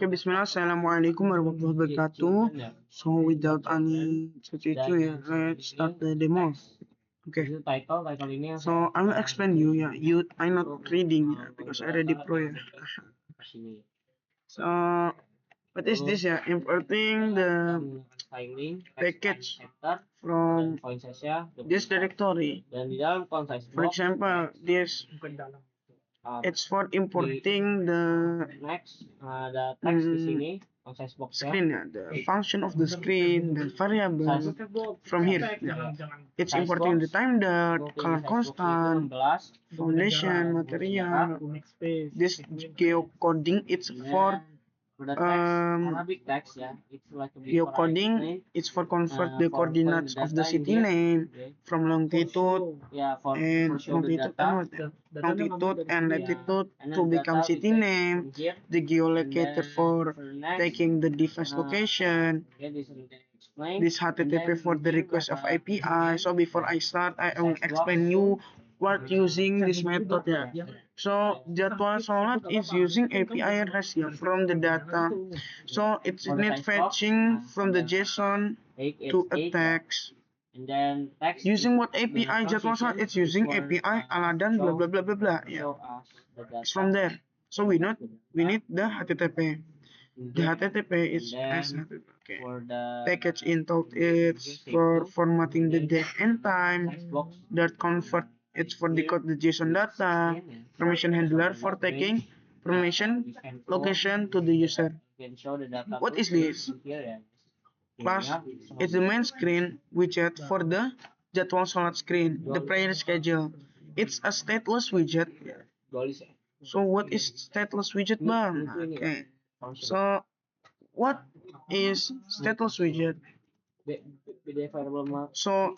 Okay, Bismillah. Assalamualaikum warahmatullahi wabarakatuh. So without any tutorial, let's start the demo. Okay. So I will explain you. Yeah, I'm not reading because I already pro. Yeah. So what is this? Yeah, importing the package from this directory. For example, this. It's for importing the screen, the function of the screen, the variable from here. It's importing the time dot, color constant, foundation, material. This geocoding it's for geocoding it's for convert the coordinates of the city name from longitude and latitude to become city name, the geolocator for taking the device location, this HTTP for the request of API. So before I start, I will explain you what using this method. Yeah. So Jadwal Sholat is using API ratio from the data. So it's need fetching from the JSON to a text. Using what API Jadwal Sholat? It's using API Aladdin blah blah blah blah blah. Yeah. It's from there. So we need the HTTP. The HTTP is okay. Package intox it's for formatting the date and time. That convert it's for decode the JSON data. Permission handler for taking permission location to the user. What is this? Class is the main screen widget for the Jadwal Sholat screen, the prayer schedule. It's a stateless widget. So what is stateless widget, Bang? Okay. So what is stateless widget? So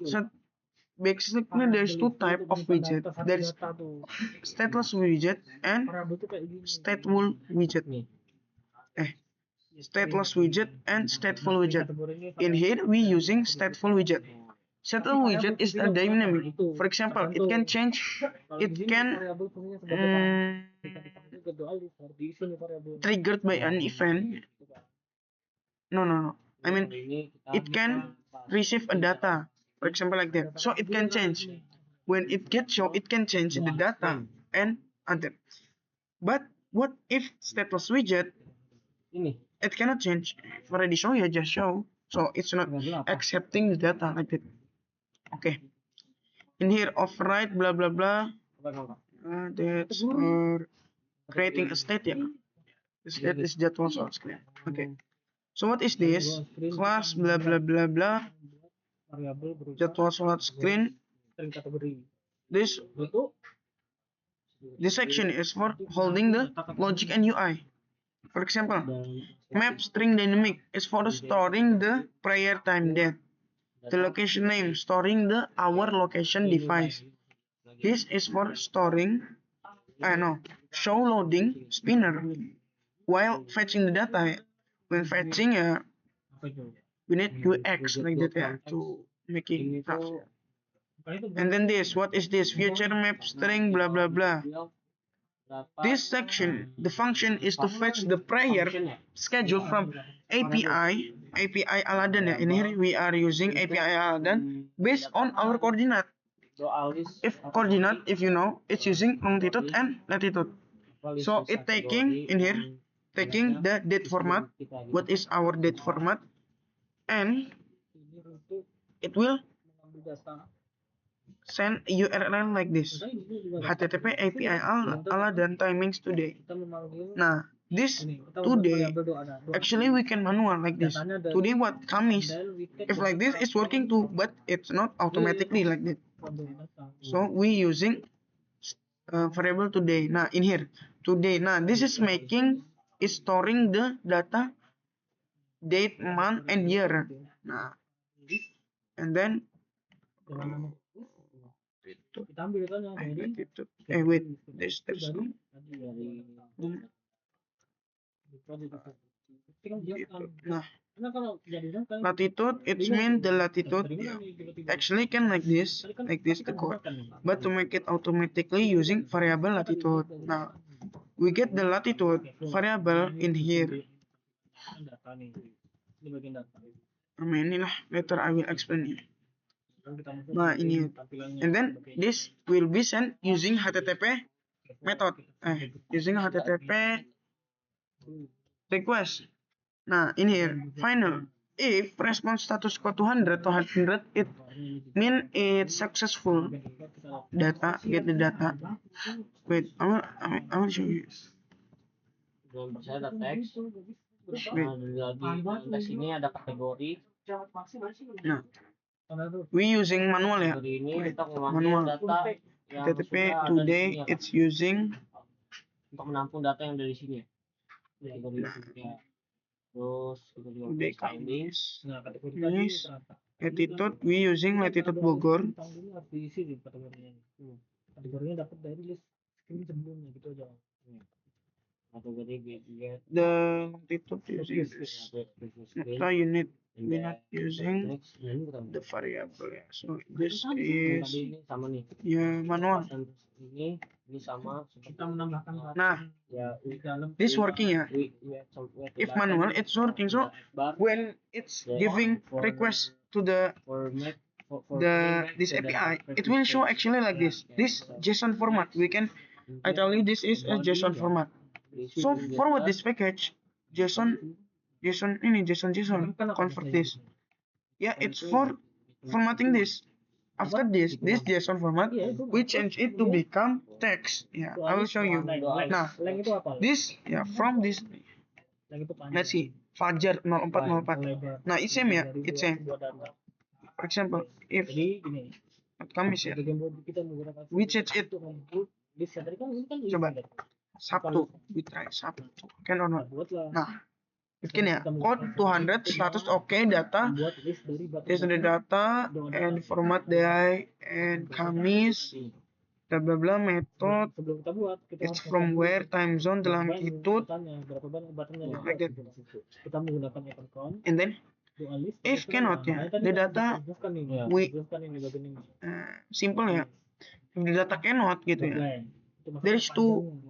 basically there's two types of widget. There's stateless widget and stateful widget. Stateless widget and stateful widget. In here we using stateful widget. Stateful widget is a dynamic. For example, it can change. It can triggered by an event. No. I mean, it can receive a data. For example, like that. So it can change. When it gets show, it can change the data and other. But what if stateless widget? It cannot change. If already show, you just show. So it's not accepting the data like that. Okay. In here, override blah blah blah. That's for creating a state. Yeah. The state is Jadwal Sholat screen. Okay. So what is this? Class blah blah blah blah. Jadwal Sholat screen. This section is for holding the logic and UI. For example, map string dynamic is for storing the prayer time date. The location name storing the hour location device. This is for storing show loading spinner while fetching the data. When fetching we need UX like that to making stuff. And then this, what is this? Future map string blah blah blah. This section, the function is to fetch the prayer schedule from API Aladdin. In here we are using API Aladdin based on our coordinate. If you know, it's using longitude and latitude. So it taking in here, taking the date format. What is our date format? And it will send URL like this. HTTP API Aladdin timings today. Nah, this today actually we can manual like this. Today what Kamis? If like this it's working too, but it's not automatically like that. So we using variable today. Nah, in here today. Nah, this is storing the data date, month, and year. Nah, and then wait, there's nah, latitude, it means the latitude. Actually can like this the code, but to make it automatically using variable latitude. Now we get the latitude variable in here. Inilah later I will explain it. Nah ini, and then this will be sent using HTTP method, using HTTP request. Nah ini here, final. If response status equal to 100 to 100, it mean it's successful. Data, get the data. Wait, I will show you. Saya ada teks. Di teks ini ada kategori. Nah, we using manual ya. Wait, manual. HTTP today it's using untuk menampung data yang dari sini. Kategori ya. Terus today Kamis. Latitude we using latitude Bogor. Kategorinya dapat dari list ini sebelumnya gitu aja. The latitude using this. Nocta unit we not using the variable ya. So this is manual. Ini sama kita menambahkan. Nah, this working ya. If manual it's working, so when it's giving request to this API, it will show actually like this JSON format. I tell you this is a JSON format. So forward this package JSON convert this. Yeah, it's for formatting this. After this JSON format, we change it to become text. Yeah, I will show you. Nah, this from this. Let's see, Fajar 0404. Nah, it's same ya, it's same. For example, if Kamis ya, we change it. Coba Sabtu, we try Sabtu. Can or not? Nah, bikin ya, code 200 status okay, data is the data and format DI and Kamis bla bla bla method it's from where time zone the longitude like that. And then if cannot ya, the data we simple ya, if the data cannot gitu ya, there is two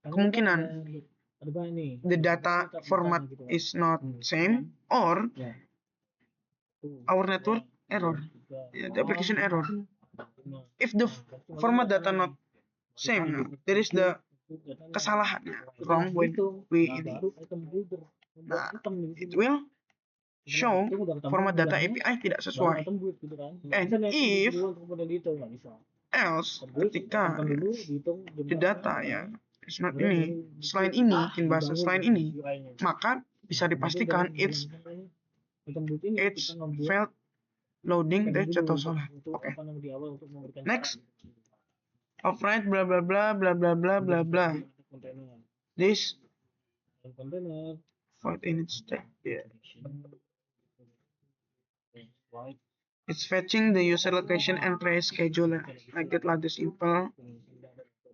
kemungkinan. The data format is not same or our network error, the application error. If the format data not same, there is the kesalahan wrong when we ini. Nah, it will show format data API tidak sesuai. And if else, ketika the data ya it's not ini, selain ini, maka bisa dipastikan it's failed loading the atau salah. Oke. Next, override bla bla bla bla bla bla bla bla. This void init state. Yeah. It's fetching the user location and trace schedule like that, like the simple.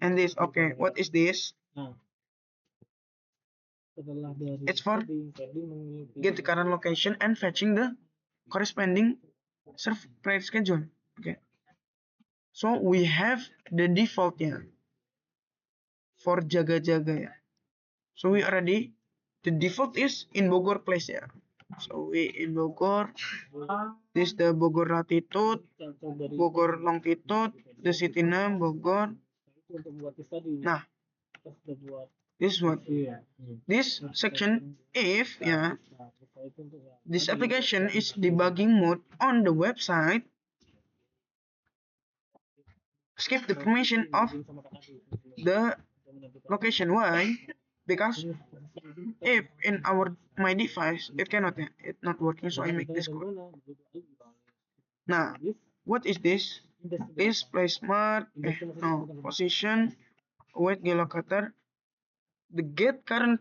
And this, okay, what is this? It's for get the current location and fetching the corresponding serve trace schedule. Okay. So we have the default for jaga-jaga ya. So we already, the default is in Bogor place ya. So we in Bogor, this the Bogor latitude, Bogor longitude, the city name Bogor. Nah, this one, this section if this application is debugging mode on the website, skip the permission of the location. Why? Because if in my device it cannot, it's not working, so I make this code. Now, what is this? This placement, position, await geolocator, the get current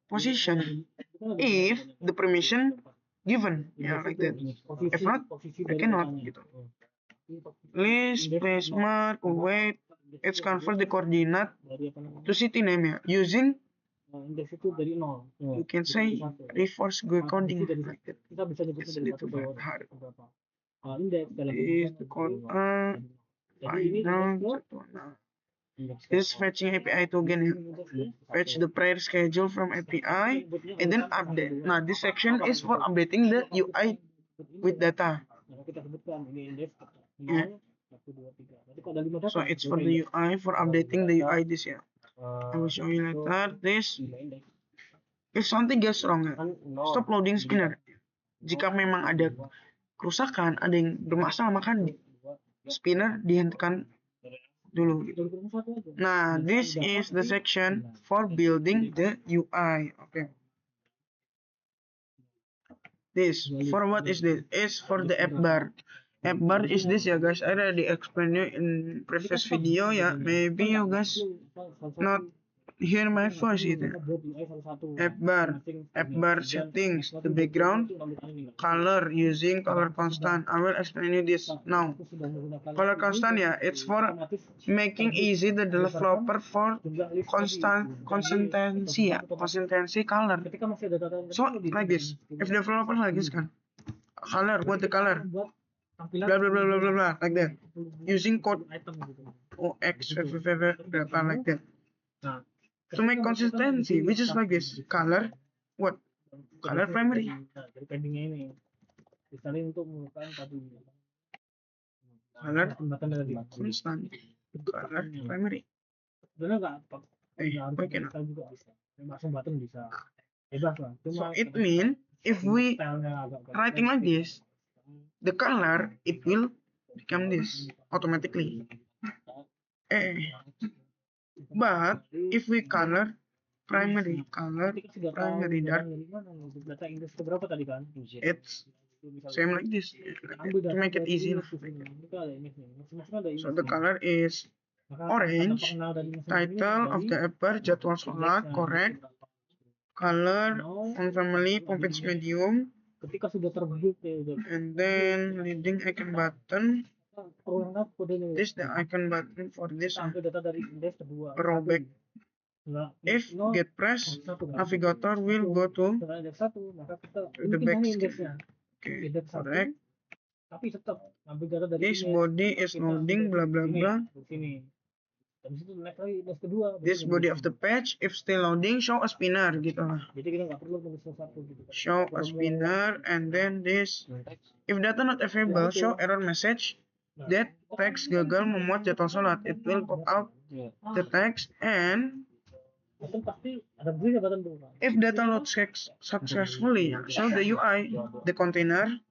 position if the permission given, like that. If not, I cannot gitu. List placement, await, it's convert the coordinate to city name using, you can say reverse coding like that. It's a little bit hard. Is the code final. This is fetching API token ya. Fetch the prayer schedule from API and then update. Nah, this section is for updating the UI with data. Yeah. So it's for the UI for updating the UI this ya. I will show you later. This if something goes wrong ya, stop loading spinner. Jika memang ada kerusakan, ada yang bermasalah, maka spinner dihentikan dulu gitu. Nah, this is the section for building the UI. Okay. This for what is this? Is for the app bar. App bar is this ya guys. I already explained you in previous video ya. Maybe you guys not hear my voice gitu. App bar settings, the background, color using color constant. I will explain you this now. Color constant ya, it's for making easy the developer for consistency ya, consistency color. So like this, if developer like this kan, color, what the color, blah blah blah blah blah blah like that, using code OX like that. To make consistency, which is like this, color, what? Color primary. Color constant. Color primary. So it means if we writing like this, the color it will become this automatically. But if we color primary dark, it's same like this to make it easy. So the color is orange. Title of the app bar jadwal sholat correct. Color on family Pompage medium. And then leading icon button. This the icon button for this rollback. If get press, navigator will go to the back screen. Okay, correct. This body is loading blah blah blah. This body of the page, if still loading, show a spinner gitu lah. Show a spinner and then this. If data not available, show error message that text gagal memuat jadwal sholat. It will pop out the text and if data load successfully, show the UI, the container,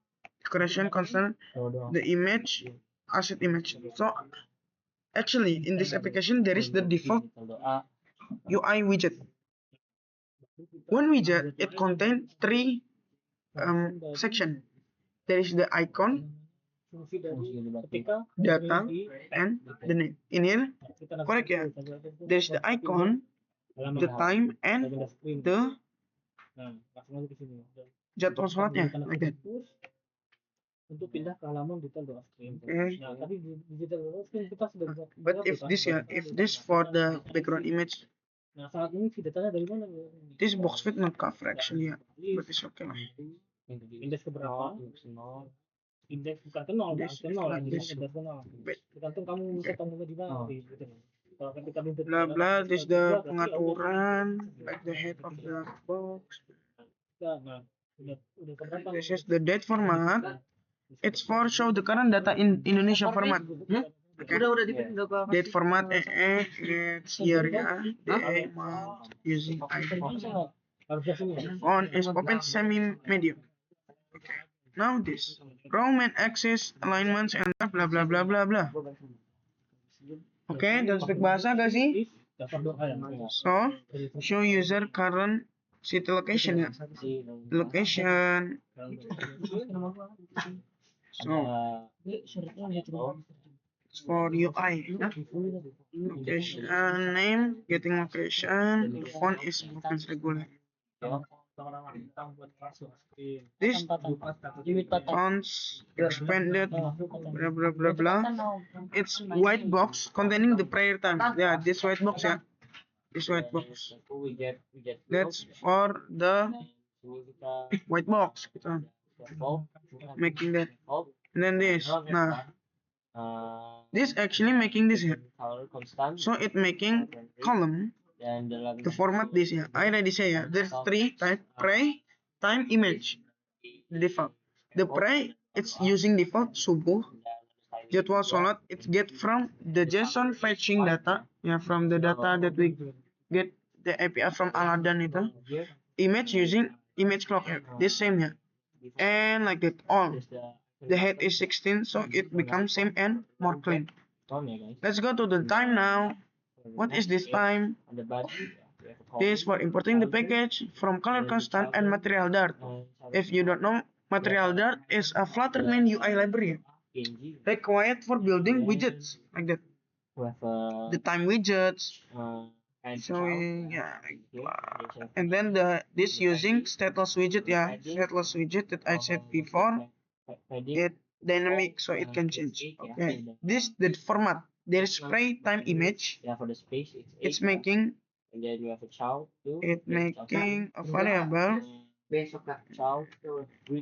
creation constant, the image, asset image. So actually in this application there is the default UI widget. One widget it contains three sections. There is the icon, data, and the name. In here, correct ya? There is the icon, the time, and the jadwal sholatnya, like that. Okay. But if this for the background image, this box fit not cover actually ya, but it's okay lah. Indeks keberapa? Indeks bukan nol, tergantung kamu ketemunya di mana. Blah blah, this the pengaturan, like the head of the box. This is the date format. It's for show the current data in Indonesia format. Okay. Date format it's here ya. DE month using iPhone. Font is open semi medium. Okay. Now this Roman axis alignments and blah blah blah blah blah. Okay, don't speak bahasa gak sih? So show user current city location ya. Location. So it's for UI. Yeah? Location name, getting location. The font is Province regular. This fonts expanded blah blah blah blah. It's white box containing the prayer time. Yeah, this white box ya. This white box. That's for the white box gitu. Making that. And then this. Nah, This actually making this here. color constant. So it making column. Dan dalam The format this ya. I already say ya. There's three type: prey, time, image. Default. The prey it's using default subuh. Jadwal sholat it's get from the JSON fetching data ya, from the data that we get the API from Aladdin itu. Image using image clock ya. This same ya. And like that all. The head is 16 so it becomes same and more clean. Let's go to the time now. What is this time? This for importing the package from color constant and material dart. If you don't know, material dart is a Flutter main UI library required for building widgets like that. The time widgets, showing and then this using stateless widget stateless widget that I said before. It dynamic so it can change. Okay, this the format. There is spray time image. It's making it making a variable.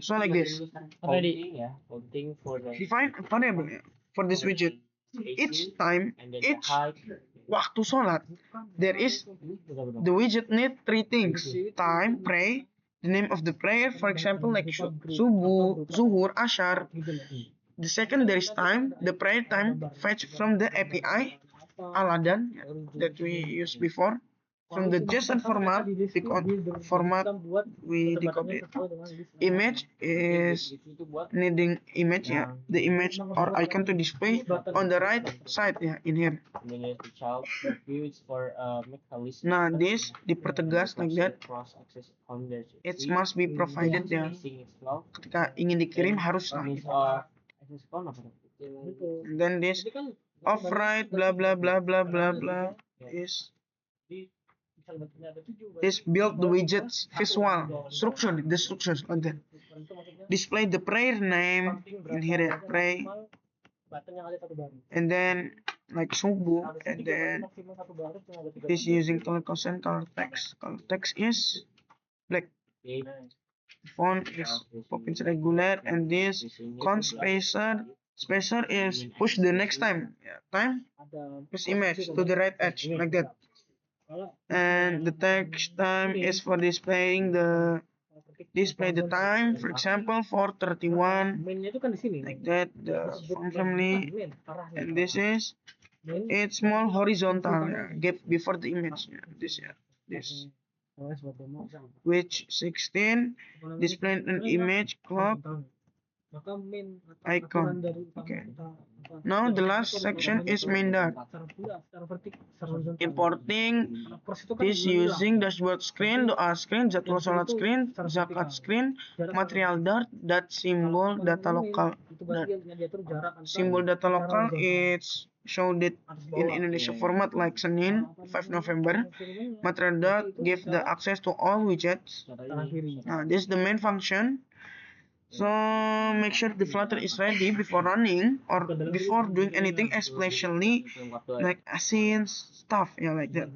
So like this. Define a variable for this widget. Each time, each waktu sholat, there is the widget need three things: time, pray, the name of the prayer, for example like subuh, zuhur, ashar. The second there is time, the prayer time fetch from the API Aladdin that we used before. From the JSON format, we decode it. Image is needing image the image or icon to display on the right side in here. Nah, this dipertegas like that. It must be provided ketika ingin dikirim harus gitu. And then this override blah blah blah blah blah blah is build the widgets visual structure, the structures like that. Display the prayer name in here, pray, and then like subuh, and then this using color constant, color text. Color text is black. Font is Poppins regular, and this cont spacer is push the next time push image to the right edge like that. And the text time is for displaying the time, for example 4:31 like that, the font family. And this is it's small horizontal gap before the image this which 16 display an image clock icon. Okay, now the last section is main dart. Importing this using dashboard screen, doa screen, jadwal sholat screen, zakat screen, material dart, that symbol data lokal. Symbol data lokal it's showed it in Indonesia format like Senin 5 November. Material dart give the access to all widgets. This is the main function. So make sure the Flutter is ready before running or before doing anything, especially like async stuff like that.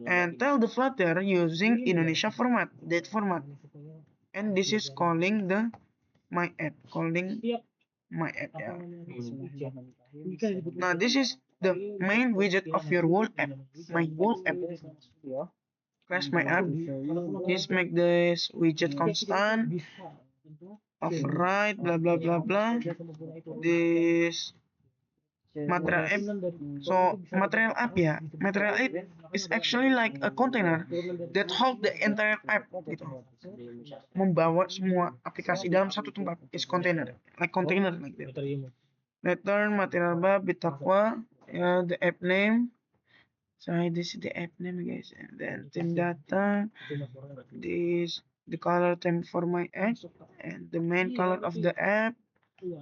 And tell the Flutter using Indonesia format, that format. And this is calling the my app, Now this is the main widget of your whole app, my whole app. Crash my app. This make this widget constant. Override blah blah blah blah. This material app. So material app material app is actually like a container that hold the entire app gitu. Membawa semua aplikasi dalam satu tempat is container, like container like that. Return material bar bitaqwa, the app name. So this is the app name guys, and then team data. This the color theme for my app and the main color of the app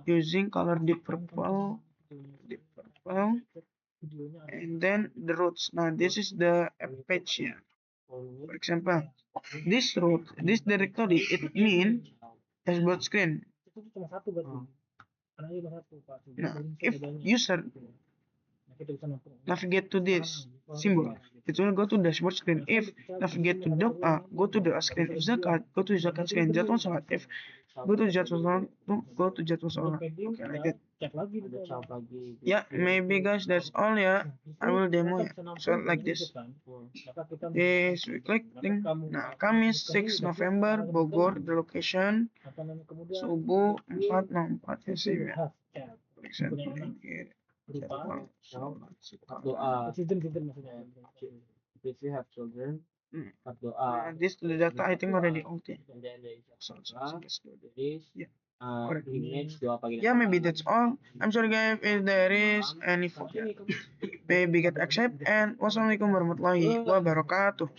using color deep purple, and then the routes. Now this is the app page For example, this route, this directory, it means dashboard screen. Now, if user navigate to this symbol, it will go to dashboard screen. If navigate to go to the screen. If zakat, go to zakat screen. Jadwal sholat. If go to jadwal sholat, go to jadwal sholat. Okay, like that. ada cap lagi. Yeah, maybe guys, that's all ya. I will demo ya. So like this. This we click link. Nah, Kamis 6 November, Bogor, the location. Subuh 4.04 ya sih ya. Klik send link here. Jadwal sholat Doa. sekarang. If you have children, Hmm. doa. This the data I think already out ya. And then there is So doa, let's do this. there is Yeah. Correct. image doa pagi. Yeah, maybe that's all. I'm sorry guys if there is any fault. Maybe get accept and wassalamualaikum warahmatullahi wabarakatuh.